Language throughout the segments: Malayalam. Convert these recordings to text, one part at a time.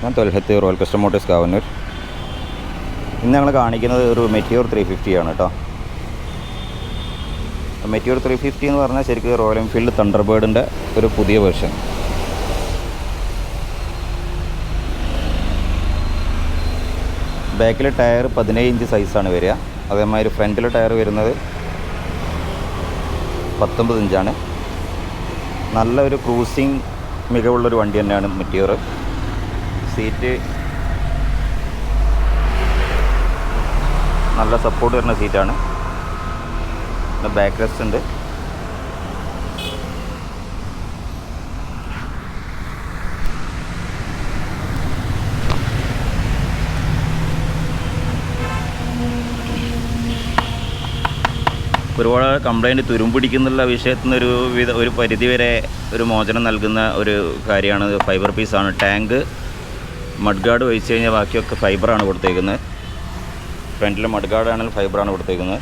ഞാൻ തൊൽഹത്ത് റോയൽ കസ്റ്റം മോട്ടോഴ്സ് കാവന്നൂർ. ഇന്ന് ഞങ്ങൾ കാണിക്കുന്നത് ഒരു മെറ്റിയോർ 350 ആണ് കേട്ടോ. മെറ്റിയോർ 350 എന്ന് പറഞ്ഞാൽ ശരിക്കും റോയൽ എൻഫീൽഡ് തണ്ടർബേർഡിൻ്റെ ഒരു പുതിയ വെർഷൻ. ബാക്കിലെ ടയർ 17 ഇഞ്ച് സൈസാണ് വരിക. അതേമാതിരി ഫ്രണ്ടിലെ ടയർ വരുന്നത് 19 ഇഞ്ചാണ്. നല്ലൊരു ക്രൂസിങ് മികവുള്ളൊരു വണ്ടി തന്നെയാണ് മെറ്റിയോർ. സീറ്റ് നല്ല സപ്പോർട്ട് വരുന്ന സീറ്റാണ്. ബാക്ക് റെസ്റ്റ് ഉണ്ട്. ഒരുപാട് കംപ്ലൈൻറ്റ് തുരുമ്പിടിക്കുന്നുള്ള വിഷയത്തിൽ നിന്ന് ഒരു പരിധി വരെ ഒരു മോചനം നൽകുന്ന ഒരു കാര്യമാണ്. ഫൈബർ പീസാണ്. ടാങ്ക് മഡ് ഗാർഡ് ഒഴിച്ച് കഴിഞ്ഞാൽ ബാക്കിയൊക്കെ ഫൈബറാണ് കൊടുത്തേക്കുന്നത്. ഫ്രണ്ടിലെ മഡ് ഗാർഡാണെങ്കിൽ ഫൈബറാണ് കൊടുത്തേക്കുന്നത്.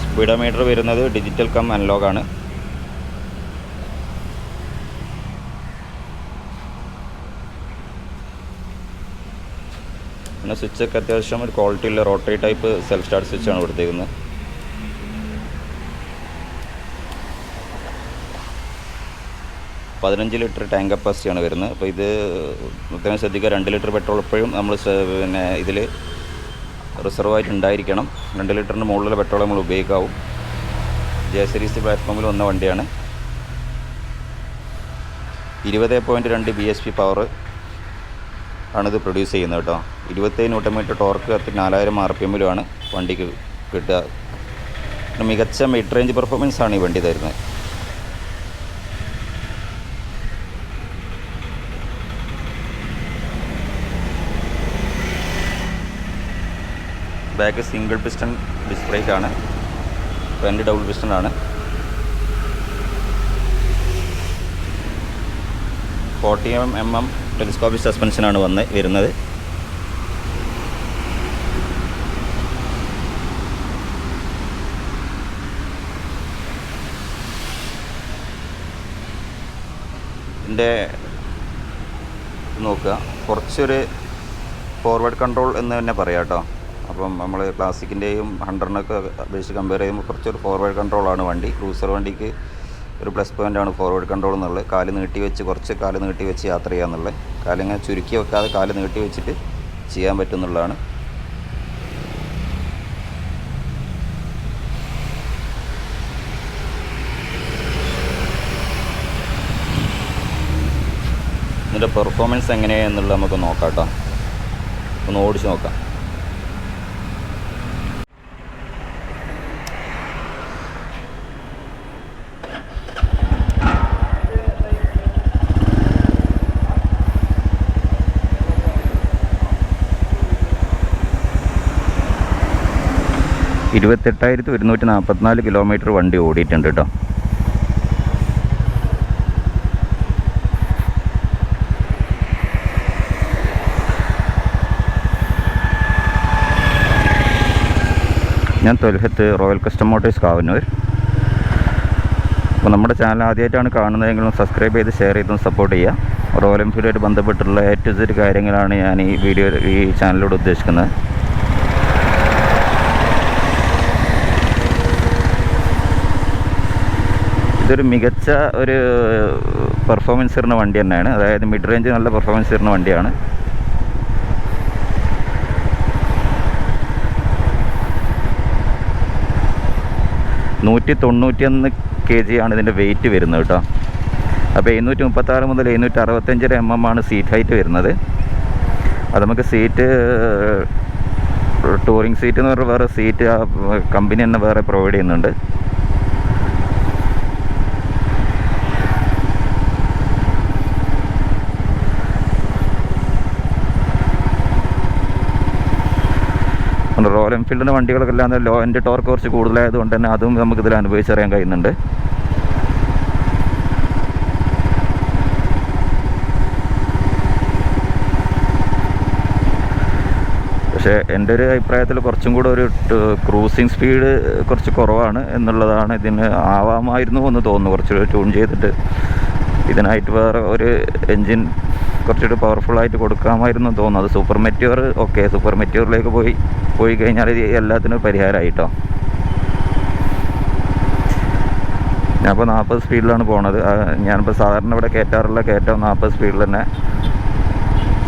സ്പീഡോമീറ്റർ വരുന്നത് ഡിജിറ്റൽ കം അനലോഗാണ്. പിന്നെ സ്വിച്ചൊക്കെ അത്യാവശ്യം ഒരു ക്വാളിറ്റിയുള്ള റോട്ടറി ടൈപ്പ് സെൽഫ് സ്റ്റാർട്ട് സ്വിച്ചാണ് കൊടുത്തേക്കുന്നത്. $15 ലിറ്റർ ടാങ്ക് കപ്പാസിറ്റിയാണ് വരുന്നത്. അപ്പോൾ ഇത് പ്രത്യേകം ശ്രദ്ധിക്കുക, 2 ലിറ്റർ പെട്രോൾ എപ്പോഴും നമ്മൾ പിന്നെ ഇതിൽ റിസർവായിട്ട് ഉണ്ടായിരിക്കണം. 2 ലിറ്ററിന് മുകളിലുള്ള പെട്രോൾ നമ്മൾ ഉപയോഗിക്കാവും. ജെ സീരീസ് പ്ലാറ്റ്ഫോമിൽ വന്ന വണ്ടിയാണ്. 20.2 BHP പവർ ആണിത് പ്രൊഡ്യൂസ് ചെയ്യുന്നത് കേട്ടോ. 27 Nm ടോർക്ക് 4000 RPM വണ്ടിക്ക് കിട്ടുക. മികച്ച മിഡ് റേഞ്ച് പെർഫോമൻസാണ് ഈ വണ്ടി തരുന്നത്. ബാക്ക് സിംഗിൾ പിസ്റ്റൺ ഡിസ്ക് ബ്രേക്കാണ്. ഫ്രണ്ട് ഡബിൾ പിസ്റ്റൺ ആണ്. 40 mm ടെലിസ്കോപ്പിക് സസ്പെൻഷനാണ് വരുന്നത്. ഇതിൻ്റെ നോക്കുക, കുറച്ചൊരു ഫോർവേഡ് കൺട്രോൾ എന്ന് തന്നെ പറയാം കേട്ടോ. അപ്പം നമ്മൾ ക്ലാസിക്കിൻ്റെയും ഹണ്ടറിനൊക്കെ അപേക്ഷിച്ച് കമ്പയർ ചെയ്യുമ്പോൾ കുറച്ചൊരു ഫോർവേഡ് കൺട്രോളാണ് വണ്ടി. ക്രൂസർ വണ്ടിക്ക് ഒരു പ്ലസ് പോയിൻ്റാണ് ഫോർവേഡ് കൺട്രോൾ എന്നുള്ളത്. കാല് നീട്ടി വെച്ച് യാത്ര ചെയ്യാന്നുള്ളത്. കാലിങ്ങനെ ചുരുക്കി വെക്കാതെ കാല് നീട്ടി വെച്ചിട്ട് ചെയ്യാൻ പറ്റുന്നുള്ളതാണ്. ഇതിൻ്റെ പെർഫോമൻസ് എങ്ങനെയാണെന്നുള്ളത് നമുക്ക് നോക്കാം കേട്ടോ. ഒന്ന് ഓടിച്ച് നോക്കാം. $28,144 കിലോമീറ്റർ വണ്ടി ഓടിയിട്ടുണ്ട് കേട്ടോ. ഞാൻ തൊൽഹത്ത് റോയൽ കസ്റ്റം മോട്ടോഴ്സ് കാവന്നൂർ. അപ്പോൾ നമ്മുടെ ചാനൽ ആദ്യമായിട്ടാണ് കാണുന്നതെങ്കിലും സബ്സ്ക്രൈബ് ചെയ്ത് ഷെയർ ചെയ്തും സപ്പോർട്ട് ചെയ്യുക. റോയൽ എൻഫീൽഡുമായിട്ട് ബന്ധപ്പെട്ടുള്ള A to Z കാര്യങ്ങളാണ് ഞാൻ ഈ ചാനലിലൂടെ ഉദ്ദേശിക്കുന്നത്. ഇതൊരു മികച്ച ഒരു പെർഫോമൻസ് തരുന്ന വണ്ടി തന്നെയാണ്. അതായത് മിഡ് റേഞ്ച് നല്ല പെർഫോമൻസ് തരുന്ന വണ്ടിയാണ്. $191 kg ആണ് ഇതിൻ്റെ വെയിറ്റ് വരുന്നത് കേട്ടോ. അപ്പോൾ 736 മുതൽ 765 mm ആണ് സീറ്റ് ഹൈറ്റ് വരുന്നത്. അത് നമുക്ക് സീറ്റ് ടൂറിങ് സീറ്റ് എന്ന് പറഞ്ഞാൽ വേറെ സീറ്റ് കമ്പനി തന്നെ വേറെ പ്രൊവൈഡ് ചെയ്യുന്നുണ്ട്. റോയൽ എൻഫീൽഡിൻ്റെ വണ്ടികളൊക്കെ അല്ലാതെ ലോ എൻഡ് ടോർക്ക് കുറച്ച് കൂടുതലായതുകൊണ്ട് തന്നെ അതും നമുക്കിതിൽ അനുഭവിച്ചറിയാൻ കഴിയുന്നുണ്ട്. പക്ഷേ എൻ്റെ ഒരു അഭിപ്രായത്തിൽ കുറച്ചും കൂടെ ഒരു ക്രൂസിങ് സ്പീഡ് കുറച്ച് കുറവാണ് എന്നുള്ളതാണ്. ഇതിന് ആവാമായിരുന്നു എന്ന് തോന്നുന്നു. കുറച്ച് ട്യൂൺ ചെയ്തിട്ട് ഇതിനായിട്ട് വേറെ ഒരു എൻജിൻ കുറച്ചുകൂടി പവർഫുള്ളായിട്ട് കൊടുക്കാമായിരുന്നു തോന്നുന്നു. അത് സൂപ്പർ മെറ്റ്യൂർ ഓക്കെ, സൂപ്പർ മെറ്റ്യൂറിലേക്ക് പോയി കഴിഞ്ഞാൽ എല്ലാത്തിനും പരിഹാരമായിട്ടോ. ഞാനിപ്പോൾ 40 സ്പീഡിലാണ് പോണത്. ഞാനിപ്പോൾ സാധാരണ ഇവിടെ കയറ്റാറുള്ള കയറ്റം 40 സ്പീഡിൽ തന്നെ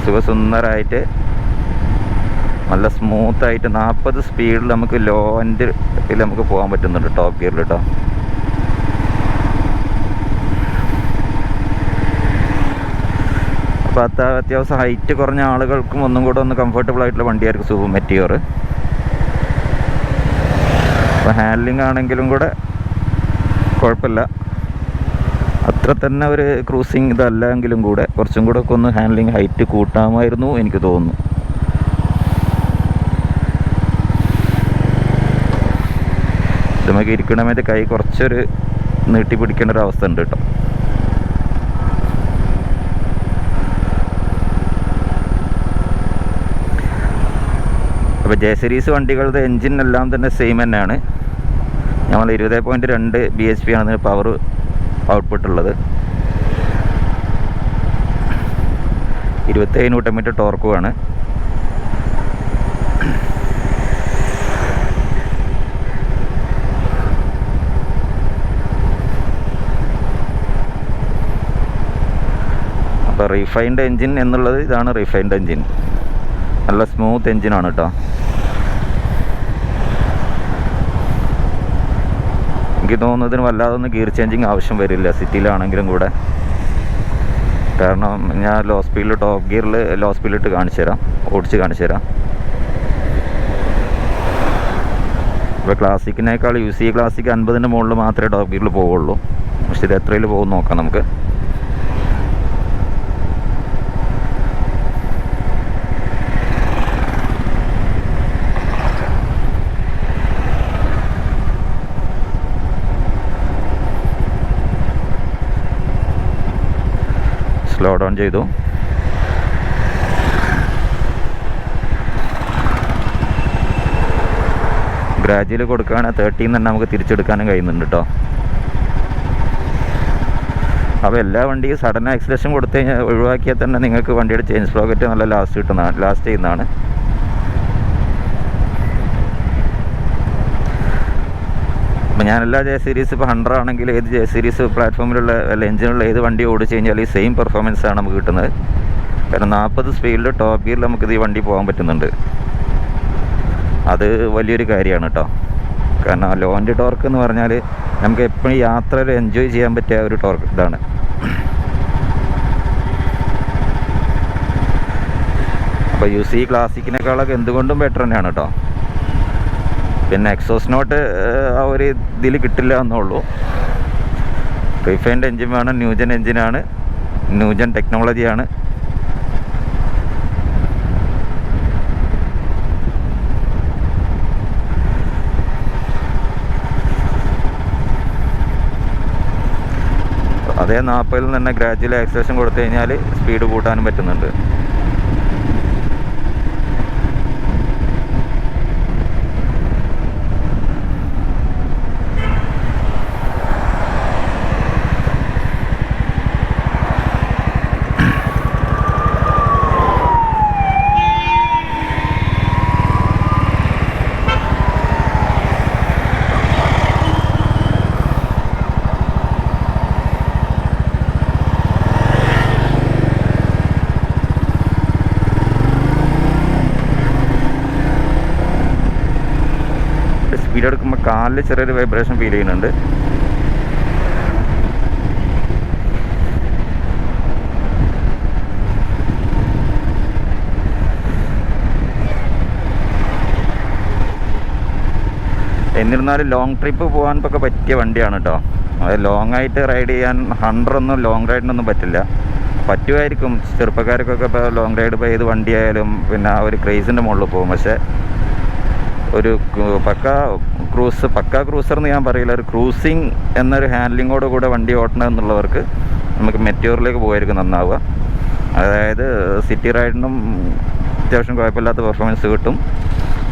സുഖസുന്ദരമായിട്ട് നല്ല സ്മൂത്തായിട്ട് 40 സ്പീഡിൽ നമുക്ക് ലോ എൻഡിൽ നമുക്ക് പോകാൻ പറ്റുന്നുണ്ട് ടോപ്പ് ഗിയറിൽ കേട്ടോ. അപ്പോൾ അത്യാവശ്യം ഹൈറ്റ് കുറഞ്ഞ ആളുകൾക്കും ഒന്നും കൂടെ ഒന്ന് കംഫർട്ടബിൾ ആയിട്ടുള്ള വണ്ടിയായിരിക്കും സൂപ്പർ മെറ്റിയോർ. അപ്പോൾ ഹാൻഡ്ലിംഗ് ആണെങ്കിലും കൂടെ കുഴപ്പമില്ല, അത്ര തന്നെ ഒരു ക്രൂസിങ് ഇതല്ലെങ്കിലും കൂടെ കുറച്ചും കൂടെ ഒക്കെ ഒന്ന് ഹാൻഡ്ലിംഗ് ഹൈറ്റ് കൂട്ടാമായിരുന്നു എനിക്ക് തോന്നുന്നു. ഇത് നമുക്ക് ഇരിക്കണമേറ്റ് കൈ കുറച്ചൊരു നീട്ടി പിടിക്കേണ്ട ഒരു അവസ്ഥ ഉണ്ട് കേട്ടോ. അപ്പോൾ ജെ സീരീസ് വണ്ടികളുടെ എൻജിനെല്ലാം തന്നെ സെയിം തന്നെയാണ്. നമ്മൾ 20.2 bhp ആണ് പവർ ഔട്ട്പുട്ട് ഉള്ളത്. 27 Nm ടോർക്കുമാണ്. അപ്പോൾ റീഫൈൻഡ് എൻജിൻ എന്നുള്ളത് ഇതാണ്. റീഫൈൻഡ് എൻജിൻ നല്ല സ്മൂത്ത് എൻജിനാണ് കേട്ടോ. എനിക്ക് തോന്നുന്നതിന് വല്ലാതൊന്നും ഗിയർ ചേഞ്ചിങ് ആവശ്യം വരില്ല സിറ്റിയിലാണെങ്കിലും കൂടെ. കാരണം ഞാൻ ലോ സ്പീഡിൽ ടോപ്പ് ഗിയറിൽ ലോ സ്പീഡിലിട്ട് ഓടിച്ച് കാണിച്ചു തരാം. ഇപ്പോൾ ക്ലാസിക്കിനേക്കാൾ UC ക്ലാസിക് 50-ൻ്റെ മുകളിൽ മാത്രമേ ടോപ്പ് ഗിയറിൽ പോവുള്ളൂ. പക്ഷേ ഇത് എത്രയിൽ പോകും നോക്കാം നമുക്ക്. സ്ലോ ഡൗൺ ചെയ്തു. ഗ്രാജുവൽ കൊടുക്കുകയാണെങ്കിൽ 30 തന്നെ നമുക്ക് തിരിച്ചെടുക്കാനും കഴിയുന്നുണ്ട് കേട്ടോ. അപ്പോൾ എല്ലാ വണ്ടിയും സഡൻ ആക്സിലേഷൻ കൊടുത്തു കഴിഞ്ഞാൽ ഒഴിവാക്കിയാൽ തന്നെ നിങ്ങൾക്ക് വണ്ടിയുടെ ചെയിൻ സ്പ്രോക്കറ്റ് നല്ല ലാസ്റ്റ് ചെയ്യുന്നതാണ്. അപ്പോൾ ഞാനെല്ലാ ജെ സീരീസ് ഇപ്പോൾ 100 ആണെങ്കിൽ ഏത് ജെ സീരീസ് പ്ലാറ്റ്ഫോമിലുള്ള എഞ്ചിനുള്ള ഏത് വണ്ടി ഓടിച്ച് കഴിഞ്ഞാൽ ഈ സെയിം പെർഫോമൻസാണ് നമുക്ക് കിട്ടുന്നത്. കാരണം 40 സ്പീഡിൽ ടോപ്പ് ഗിയറിൽ നമുക്കിത് ഈ വണ്ടി പോകാൻ പറ്റുന്നുണ്ട്. അത് വലിയൊരു കാര്യമാണ് കേട്ടോ. കാരണം ലോ എൻഡ് ടോർക്ക് എന്ന് പറഞ്ഞാൽ നമുക്ക് എപ്പോഴും യാത്രയിൽ എൻജോയ് ചെയ്യാൻ പറ്റിയ ഒരു ടോർക്ക് ഇതാണ്. അപ്പോൾ UC ക്ലാസിക്കിനേക്കാളൊക്കെ എന്തുകൊണ്ടും ബെറ്റർ തന്നെയാണ് കേട്ടോ. പിന്നെ എക്സോസ് നോട്ട് ആ ഒരു ഇതിൽ കിട്ടില്ല എന്നുള്ളൂ. റീഫൈൻഡ് എൻജിൻ വേണം, ന്യൂജൻ എൻജിനാണ്, ന്യൂജൻ ടെക്നോളജിയാണ്. അതേ 40-ൽ തന്നെ ഗ്രാജുവൽ ആക്സിലേഷൻ കൊടുത്തു കഴിഞ്ഞാൽ സ്പീഡ് കൂട്ടാനും പറ്റുന്നുണ്ട്. സ്പീഡ് എടുക്കുമ്പോൾ കാലിൽ ചെറിയൊരു വൈബ്രേഷൻ ഫീൽ ചെയ്യുന്നുണ്ട്. എന്നിരുന്നാലും ലോങ് ട്രിപ്പ് പോകാനൊക്കെ പറ്റിയ വണ്ടിയാണ് കേട്ടോ. അത് ലോങ് ആയിട്ട് റൈഡ് ചെയ്യാൻ 100 ഒന്നും ലോങ് റൈഡിനൊന്നും പറ്റില്ല. പറ്റുമായിരിക്കും ചെറുപ്പക്കാർക്കൊക്കെ. ഇപ്പോൾ ലോങ് റൈഡ് ഇപ്പോൾ ഏത് വണ്ടിയായാലും പിന്നെ ആ ഒരു ക്രേസിൻ്റെ മുകളിൽ പോകും. പക്ഷേ ഒരു പക്കാ ക്രൂസർ എന്ന് ഞാൻ പറയില്ല, ഒരു ക്രൂസിങ് എന്നൊരു ഹാൻഡ്ലിങ്ങോട് കൂടെ വണ്ടി ഓട്ടണം എന്നുള്ളവർക്ക് നമുക്ക് മെറ്റ്യൂറിലേക്ക് പോയിരിക്കും നന്നാവുക. അതായത് സിറ്റി റൈഡിനും അത്യാവശ്യം കുഴപ്പമില്ലാത്ത പെർഫോമൻസ് കിട്ടും.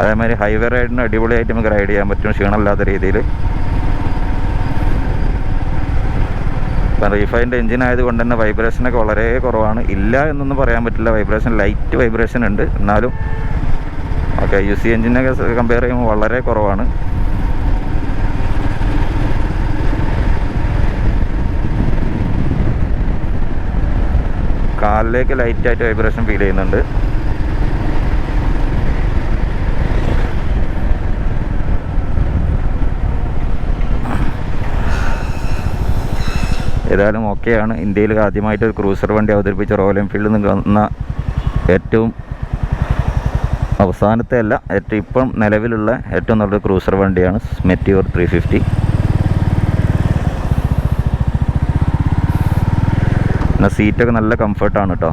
അതേമാതിരി ഹൈവേ റൈഡിനും അടിപൊളിയായിട്ട് നമുക്ക് റൈഡ് ചെയ്യാൻ പറ്റും ക്ഷീണമില്ലാത്ത രീതിയിൽ. ഇപ്പം റീഫൈൻഡ് എഞ്ചിൻ ആയതുകൊണ്ട് തന്നെ വൈബ്രേഷനൊക്കെ വളരെ കുറവാണ്. ഇല്ല എന്നൊന്നും പറയാൻ പറ്റില്ല, വൈബ്രേഷൻ ലൈറ്റ് വൈബ്രേഷൻ ഉണ്ട്, എന്നാലും ഓക്കെ യു സി എഞ്ചിനൊക്കെ കമ്പയർ ചെയ്യുമ്പോൾ വളരെ കുറവാണ്. കാലിലേക്ക് ലൈറ്റായിട്ട് വൈബ്രേഷൻ ഫീൽ ചെയ്യുന്നുണ്ട്. ഏതായാലും ഓക്കെയാണ്. ഇന്ത്യയിൽ ആദ്യമായിട്ട് ഒരു ക്രൂസർ വണ്ടി അവതരിപ്പിച്ച റോയൽ എൻഫീൽഡിൽ നിന്ന് വന്ന ഏറ്റവും അവസാനത്തെ അല്ല, ഏറ്റവും ഇപ്പം നിലവിലുള്ള ഏറ്റവും നല്ലൊരു ക്രൂസർ വണ്ടിയാണ് മെറ്റിയോർ 350. പിന്നെ സീറ്റൊക്കെ നല്ല കംഫർട്ടാണ് കേട്ടോ.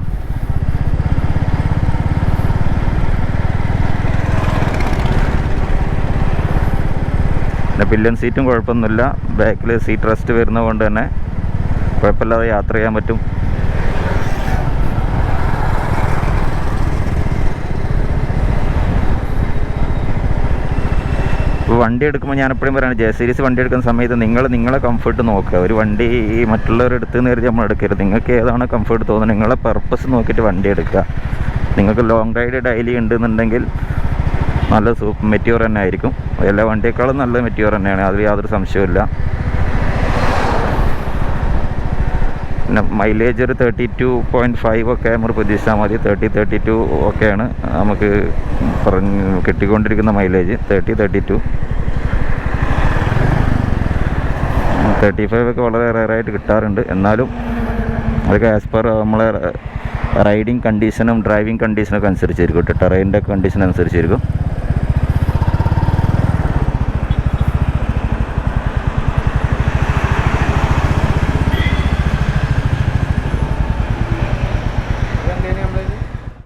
പിന്നെ പില്ലൻ സീറ്റും കുഴപ്പമൊന്നുമില്ല. ബാക്കിൽ സീറ്റ് റെസ്റ്റ് വരുന്നത് കൊണ്ട് തന്നെ കുഴപ്പമില്ലാതെ യാത്ര ചെയ്യാൻ പറ്റും. ഇപ്പോൾ വണ്ടി എടുക്കുമ്പോൾ ഞാൻ എപ്പോഴും പറയുന്നത്, ജെ സീരീസ് വണ്ടി എടുക്കുന്ന സമയത്ത് നിങ്ങളെ കംഫർട്ട് നോക്കുക. ഒരു വണ്ടി ഈ മറ്റുള്ളവരുടെ അടുത്ത് നിന്ന് കരുതി നമ്മൾ എടുക്കരുത്. നിങ്ങൾക്ക് ഏതാണോ കംഫർട്ട് തോന്നുന്നത് നിങ്ങളെ പർപ്പസ് നോക്കിയിട്ട് വണ്ടി എടുക്കുക. നിങ്ങൾക്ക് ലോങ് റൈഡ് ഡെയിലി ഉണ്ടെന്നുണ്ടെങ്കിൽ നല്ല മെറ്റിയോർ തന്നെ ആയിരിക്കും. എല്ലാ വണ്ടിയേക്കാളും നല്ല മെറ്റിയോർ തന്നെയാണ്, അതിൽ യാതൊരു സംശയവുമില്ല. പിന്നെ മൈലേജ് ഒരു 32.5 ഒക്കെ നമ്മൾ പ്രതീക്ഷിച്ചാൽ മതി. 30-32 ഒക്കെയാണ് നമുക്ക് കിട്ടിക്കൊണ്ടിരിക്കുന്ന മൈലേജ്. 30-32 35 ഒക്കെ വളരെ റെയറായിട്ട് കിട്ടാറുണ്ട്. എന്നാലും അതൊക്കെ ആസ് പെർ നമ്മളെ റൈഡിങ് കണ്ടീഷനും ഡ്രൈവിംഗ് കണ്ടീഷനൊക്കെ അനുസരിച്ചിരിക്കും. ടെറൈൻ്റെ കണ്ടീഷൻ അനുസരിച്ചിരിക്കും.